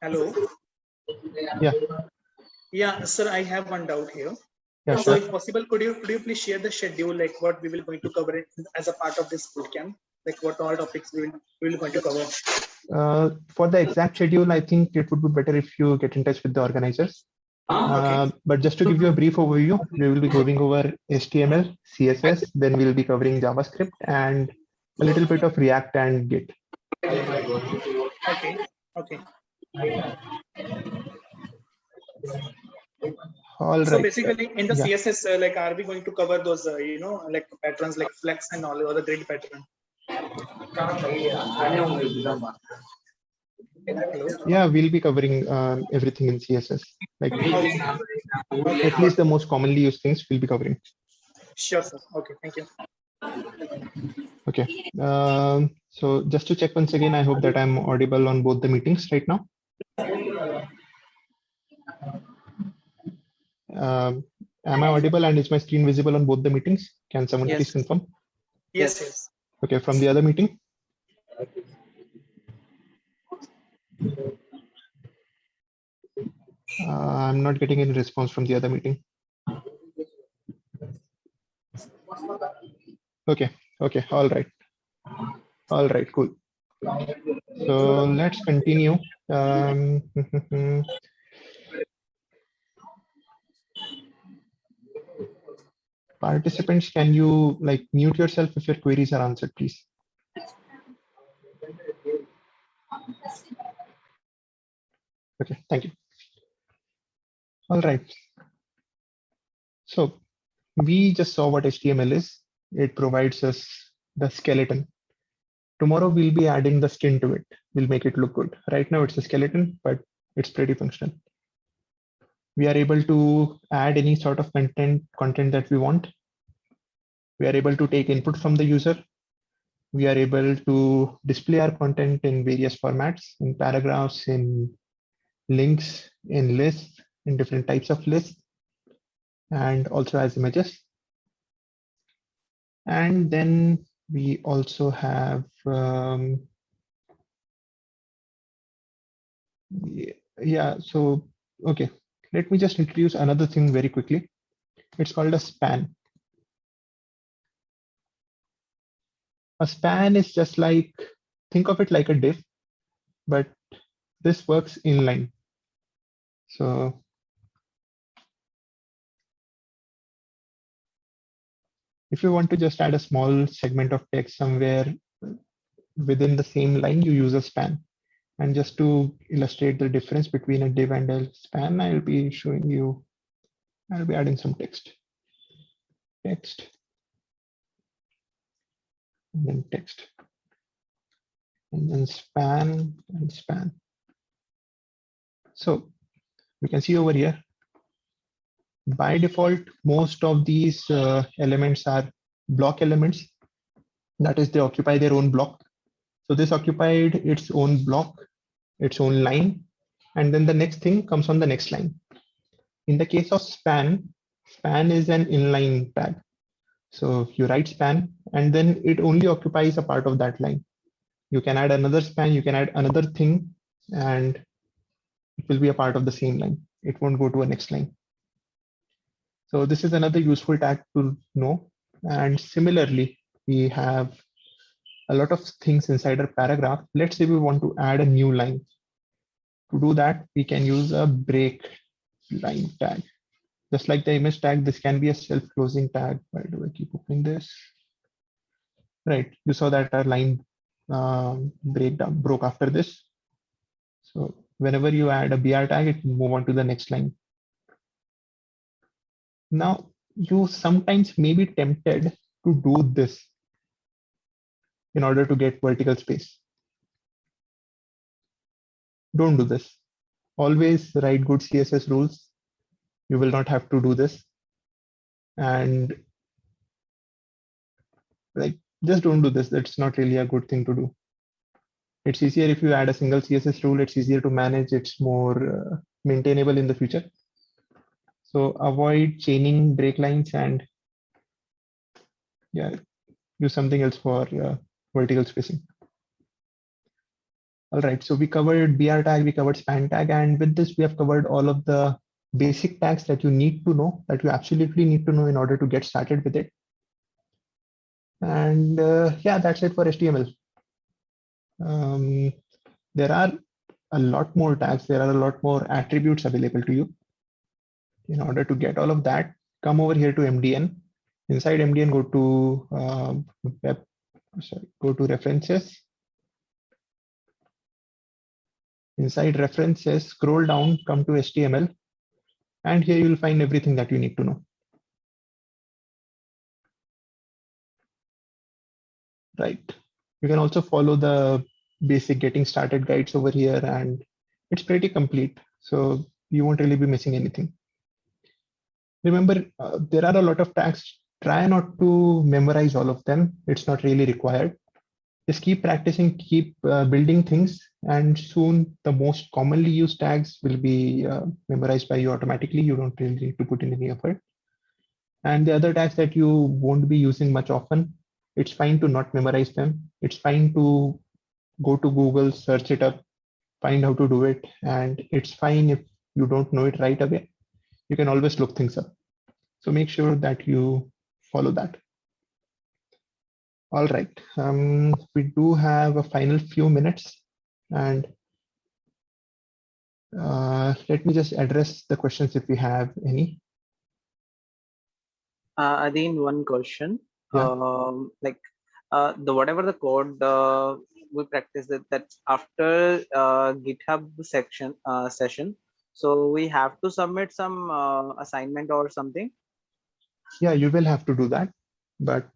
Hello. Yeah. Yeah, sir, I have one doubt here. Yeah, So, sure. if possible, could you please share the schedule, like what we will going to cover it as a part of this bootcamp, like what all topics we will going to cover? For the exact schedule, I think it would be better if you get in touch with the organizers. Okay. But just to give you a brief overview, we will be going over HTML, CSS, then we'll be covering JavaScript and a little bit of React and Git. Okay. All So right. basically, in the Yeah. CSS, like, are we going to cover those, like patterns like flex and all other grid pattern? Hello. Yeah, we'll be covering everything in CSS. Like Okay. at least the most commonly used things we'll be covering. Sure, sir. Okay. Thank you. Okay. So just to check once again, I hope that I'm audible on both the meetings right now. Am I audible and is my screen visible on both the meetings? Can someone Yes. please confirm? Yes. Yes. Okay, from the other meeting? I'm not getting any response from the other meeting. Okay, okay, all right. All right, cool. So let's continue. Participants, can you like mute yourself if your queries are answered, please? Okay, thank you. All right. So we just saw what HTML is. It provides us the skeleton. Tomorrow we'll be adding the skin to it. We'll make it look good. Right now it's a skeleton, but it's pretty functional. We are able to add any sort of content that we want. We are able to take input from the user. We are able to display our content in various formats, in paragraphs, in links, in lists, in different types of lists, and also as images. And then we also have, yeah, so, okay, let me just introduce another thing very quickly. It's called a span. A span is just like, think of it like a div, but this works inline. So if you want to just add a small segment of text somewhere within the same line, you use a span. And just to illustrate the difference between a div and a span, I'll be showing you, I'll be adding some text, and then text, and then span and span. So we can see over here, by default, most of these elements are block elements. That is, they occupy their own block. So this occupied its own block, its own line, and then the next thing comes on the next line. In the case of span, span is an inline tag. So you write span, and then it only occupies a part of that line. You can add another span, you can add another thing, and it will be a part of the same line. It won't go to a next line. So this is another useful tag to know. And similarly, we have a lot of things inside our paragraph. Let's say we want to add a new line. To do that, we can use a break line tag. Just like the image tag, this can be a self-closing tag. Why do I keep opening this? Right, you saw that our line broke after this. So whenever you add a BR tag, it will move on to the next line. Now, you sometimes may be tempted to do this in order to get vertical space. Don't do this. Always write good CSS rules. You will not have to do this. And like, just don't do this. That's not really a good thing to do. It's easier if you add a single CSS rule. It's easier to manage. It's more maintainable in the future. So avoid chaining break lines and yeah, use something else for vertical spacing. All right, so we covered BR tag, we covered span tag, and with this, we have covered all of the basic tags that you need to know, that you absolutely need to know in order to get started with it. And yeah, that's it for HTML. There are a lot more tags, there are a lot more attributes available to you. In order to get all of that, come over here to MDN. Inside MDN, go to go to references. Inside references, scroll down, come to HTML. And here you'll find everything that you need to know. Right. You can also follow the basic getting started guides over here, and it's pretty complete. So you won't really be missing anything. Remember, there are a lot of tags. Try not to memorize all of them. It's not really required. Just keep practicing, keep building things, and soon the most commonly used tags will be memorized by you automatically. You don't really need to put in any effort. And the other tags that you won't be using much often, it's fine to not memorize them. It's fine to go to Google, search it up, find how to do it. And it's fine if you don't know it right away. You can always look things up. So make sure that you follow that. All right, we do have a final few minutes, and let me just address the questions if we have any. Adin, one question. Yeah. Like the whatever the code we practice that's after GitHub session. So we have to submit some assignment or something. Yeah, you will have to do that, but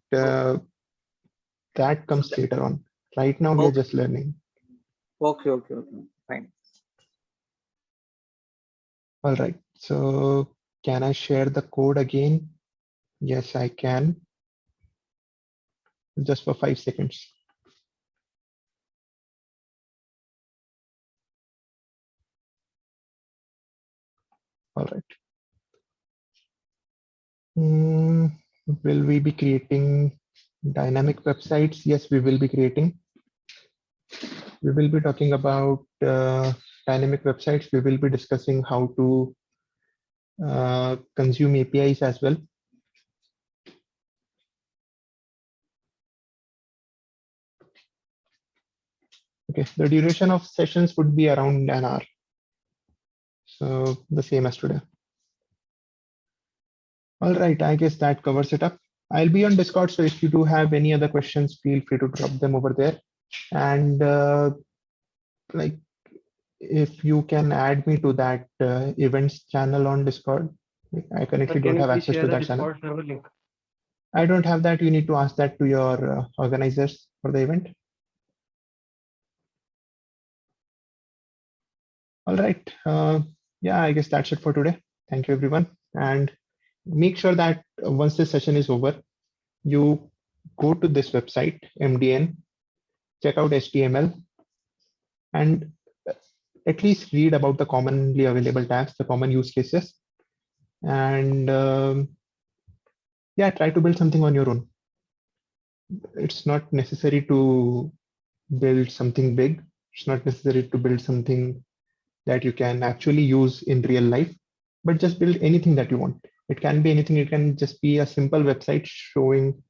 that comes later on. Right now, we are just learning. Okay, fine. All right, so can I share the code again? Yes, I can. Just for 5 seconds. All right. Will we be creating dynamic websites? Yes, we will be creating. We will be talking about dynamic websites. We will be discussing how to consume APIs as well. Okay, the duration of sessions would be around an hour. So the same as today. All right, I guess that covers it up. I'll be on Discord, so if you do have any other questions, feel free to drop them over there. And like, if you can add me to that events channel on Discord. I currently don't have access to that channel. I don't have that. You need to ask that to your organizers for the event. All right. Yeah, I guess that's it for today. Thank you, everyone. And make sure that once this session is over, you go to this website, MDN, check out HTML, and at least read about the commonly available tags, the common use cases. And yeah, try to build something on your own. It's not necessary to build something big. It's not necessary to build something that you can actually use in real life, but just build anything that you want. It can be anything. It can just be a simple website showing